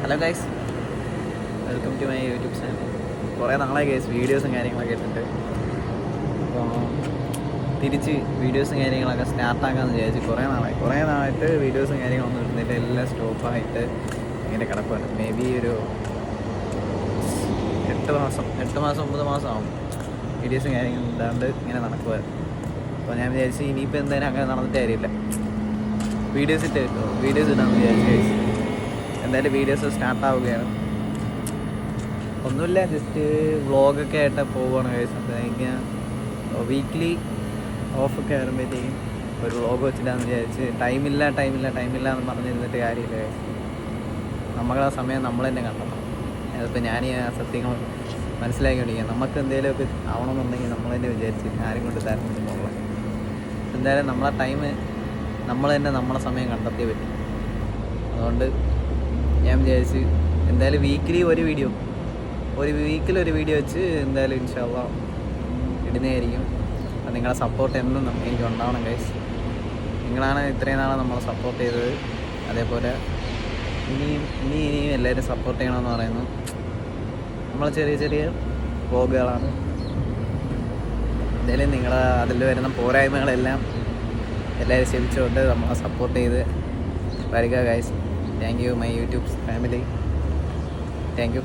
Hello guys, welcome to my YouTube channel. കുറേ നാളായി guys വീഡിയോസും കാര്യങ്ങളൊക്കെ ഇട്ടിട്ട്. അപ്പോൾ തിരിച്ച് വീഡിയോസും കാര്യങ്ങളൊക്കെ സ്റ്റാർട്ടാക്കാമെന്ന് വിചാരിച്ച് കുറേ നാളായിട്ട് വീഡിയോസും കാര്യങ്ങളൊന്നും ഇടുന്നില്ല. എല്ലാം സ്റ്റോപ്പായിട്ട് ഇങ്ങനെ കിടക്കുമല്ലോ. മേ ബി ഒരു 8 മാസം 9 മാസം ആവും വീഡിയോസും കാര്യങ്ങളും ഇല്ലാണ്ട് ഇങ്ങനെ നടക്കുമായിരുന്നു. അപ്പോൾ ഞാൻ വിചാരിച്ച് ഇനിയിപ്പോൾ എന്തായാലും അങ്ങനെ നടന്നിട്ട് കാര്യമില്ല, വീഡിയോസ് ഇടാമെന്ന് വിചാരിച്ചു ഗൈസ്. എന്തായാലും വീഡിയോസ് സ്റ്റാർട്ടാവുകയാണ്. ഒന്നുമില്ല, ജസ്റ്റ് വ്ളോഗൊക്കെ ആയിട്ട് പോവുകയാണ് ഗൈസ്. കഴിഞ്ഞാൽ വീക്ക്ലി ഓഫൊക്കെ വരുമ്പോഴത്തേക്കും ഒരു വ്ളോഗ് വെച്ചിട്ടാന്ന് വിചാരിച്ച് ടൈമില്ല എന്ന് പറഞ്ഞിരുന്നിട്ട് കാര്യമില്ല ഗൈസ്. നമ്മളെ സമയം നമ്മൾ തന്നെ കണ്ടെത്തണം. അതിപ്പോൾ ഞാൻ ഈ സത്യങ്ങൾ മനസ്സിലാക്കിക്കൊണ്ടിരിക്കുക. നമുക്ക് എന്തെങ്കിലുമൊക്കെ ആവണമെന്നുണ്ടെങ്കിൽ നമ്മൾ തന്നെ വിചാരിച്ച് ആരും കൊണ്ട് തരുന്നുണ്ട് പോകണം. എന്തായാലും നമ്മളെ ടൈം നമ്മൾ തന്നെ നമ്മളെ സമയം കണ്ടെത്തിയേ പറ്റും. അതുകൊണ്ട് ഞാൻ വിചാരിച്ച് എന്തായാലും വീക്കിലി ഒരു വീഡിയോ വെച്ച് എന്തായാലും ഇൻഷാ അല്ലാഹ് ഇടുന്നതായിരിക്കും. അത് നിങ്ങളെ സപ്പോർട്ട് എന്നും എനിക്ക് ഉണ്ടാവണം ഗൈസ്. നിങ്ങളാണ് ഇത്രയും നാളെ നമ്മളെ സപ്പോർട്ട് ചെയ്തത്. അതേപോലെ ഇനിയും എല്ലാവരും സപ്പോർട്ട് ചെയ്യണമെന്ന് പറയുന്നു. നമ്മൾ ചെറിയ വ്ളോഗുകളാണ്. എന്തായാലും നിങ്ങൾ അതിൽ വരുന്ന പോരായ്മകളെല്ലാം എല്ലാവരും ക്ഷമിച്ചുകൊണ്ട് നമ്മളെ സപ്പോർട്ട് ചെയ്ത് വരിക guys. Thank you my YouTube family. Thank you.